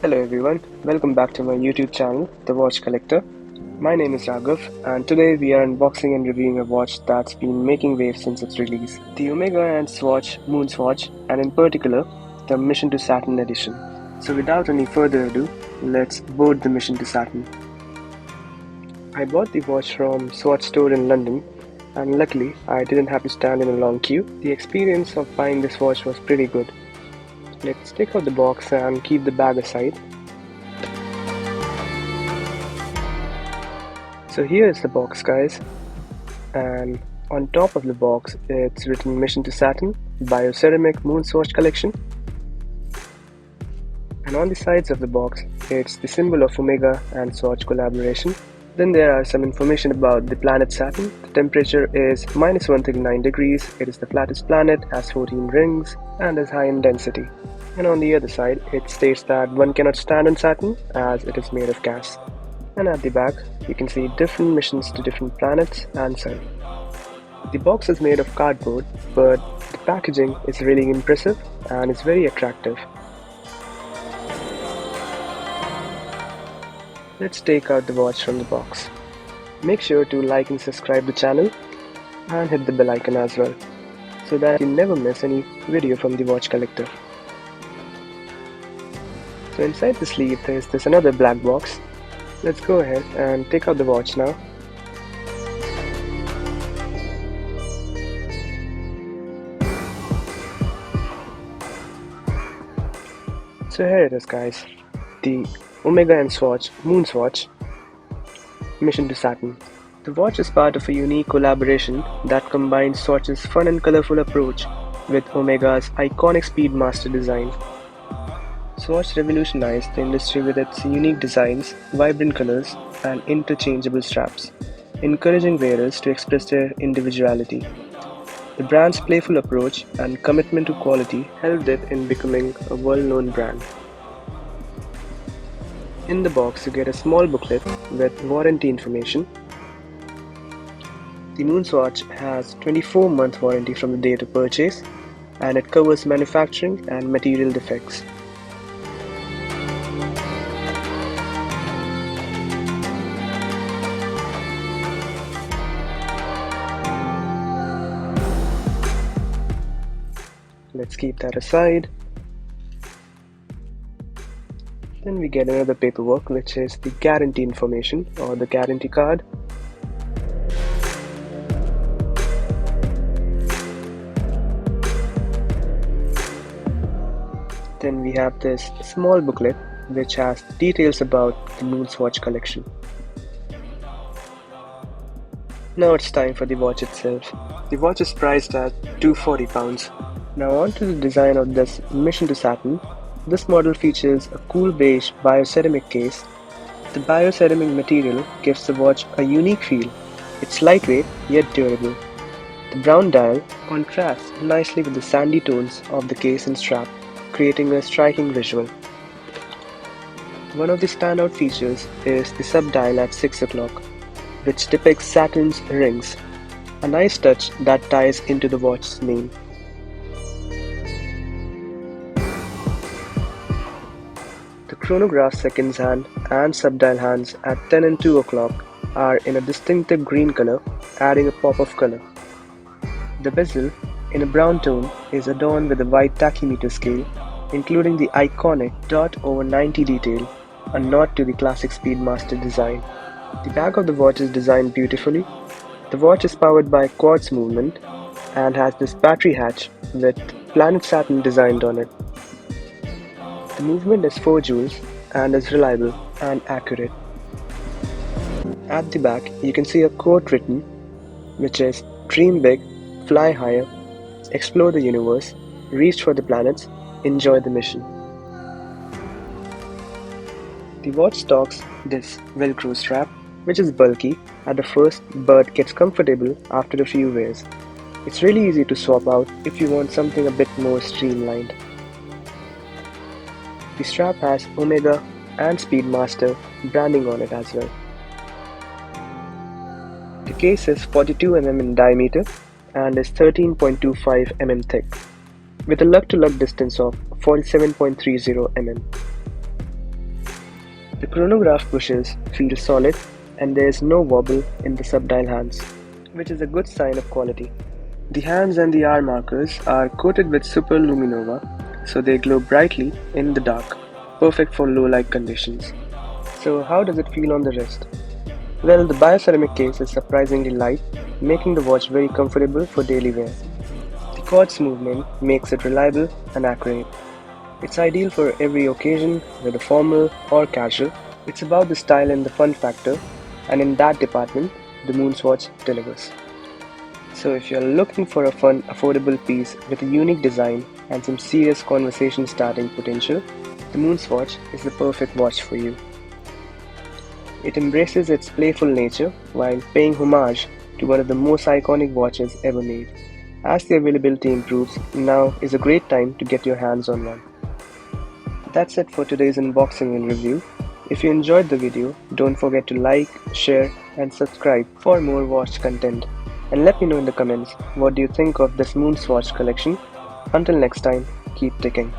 Hello everyone, welcome back to my YouTube channel, The Watch Collector. My name is Raghav and today we are unboxing and reviewing a watch that's been making waves since its release. The OMEGA and Swatch MoonSwatch, and in particular, the Mission to Saturn edition. So without any further ado, let's board the Mission to Saturn. I bought the watch from Swatch store in London and luckily I didn't have to stand in a long queue. The experience of buying this watch was pretty good. Let's take out the box and keep the bag aside. So here is the box, guys, and on top of the box it's written Mission to Saturn, bioceramic MoonSwatch collection, and on the sides of the box it's the symbol of Omega and Swatch collaboration. Then there are some information about the planet Saturn. The temperature is -139 degrees, it is the flattest planet, has 14 rings, and is high in density. And on the other side, it states that one cannot stand on Saturn as it is made of gas. And at the back, you can see different missions to different planets and sun. The box is made of cardboard, but the packaging is really impressive and is very attractive. Let's take out the watch from the box. Make sure to like and subscribe the channel and hit the bell icon as well, so that you never miss any video from the Watch Collector. So inside the sleeve there's another black box. Let's go ahead and take out the watch now. So here it is, guys, the OMEGA and Swatch MoonSwatch Mission to Saturn. The watch is part of a unique collaboration that combines Swatch's fun and colorful approach with OMEGA's iconic Speedmaster design. Swatch revolutionized the industry with its unique designs, vibrant colors, and interchangeable straps, encouraging wearers to express their individuality. The brand's playful approach and commitment to quality helped it in becoming a well-known brand. In the box, you get a small booklet with warranty information. The MoonSwatch has 24-month warranty from the date of purchase, and it covers manufacturing and material defects. Let's keep that aside. Then we get another paperwork, which is the guarantee information or the guarantee card. Then we have this small booklet which has details about the MoonSwatch collection. Now it's time for the watch itself. The watch is priced at £240. Now on to the design of this Mission to Saturn. This model features a cool beige bioceramic case. The bioceramic material gives the watch a unique feel. It's lightweight yet durable. The brown dial contrasts nicely with the sandy tones of the case and strap, creating a striking visual. One of the standout features is the subdial at 6 o'clock, which depicts Saturn's rings, a nice touch that ties into the watch's name. The chronograph seconds hand and subdial hands at 10 and 2 o'clock are in a distinctive green color, adding a pop of color. The bezel, in a brown tone, is adorned with a white tachymeter scale, including the iconic ./90 detail, a nod to the classic Speedmaster design. The back of the watch is designed beautifully. The watch is powered by quartz movement and has this battery hatch with planet Saturn designed on it. The movement is 4 joules and is reliable and accurate. At the back, you can see a quote written, which is "Dream big, fly higher, explore the universe, reach for the planets, enjoy the mission." The watch stocks this Velcro strap, which is bulky at the first but gets comfortable after a few wears. It's really easy to swap out if you want something a bit more streamlined. The strap has OMEGA and Speedmaster branding on it as well. The case is 42 mm in diameter and is 13.25 mm thick, with a lug-to-lug distance of 47.30 mm. The chronograph pushes feel solid and there is no wobble in the subdial hands, which is a good sign of quality. The hands and the hour markers are coated with superluminova, so they glow brightly in the dark, perfect for low light conditions. So how does it feel on the wrist? Well, the bioceramic case is surprisingly light, making the watch very comfortable for daily wear. The quartz movement makes it reliable and accurate. It's ideal for every occasion, whether formal or casual. It's about the style and the fun factor, and in that department, the MoonSwatch delivers. So if you're looking for a fun, affordable piece with a unique design and some serious conversation starting potential, the MoonSwatch is the perfect watch for you. It embraces its playful nature while paying homage to one of the most iconic watches ever made. As the availability improves, now is a great time to get your hands on one. That's it for today's unboxing and review. If you enjoyed the video, don't forget to like, share and subscribe for more watch content. And let me know in the comments what do you think of this MoonSwatch collection. Until next time, keep ticking.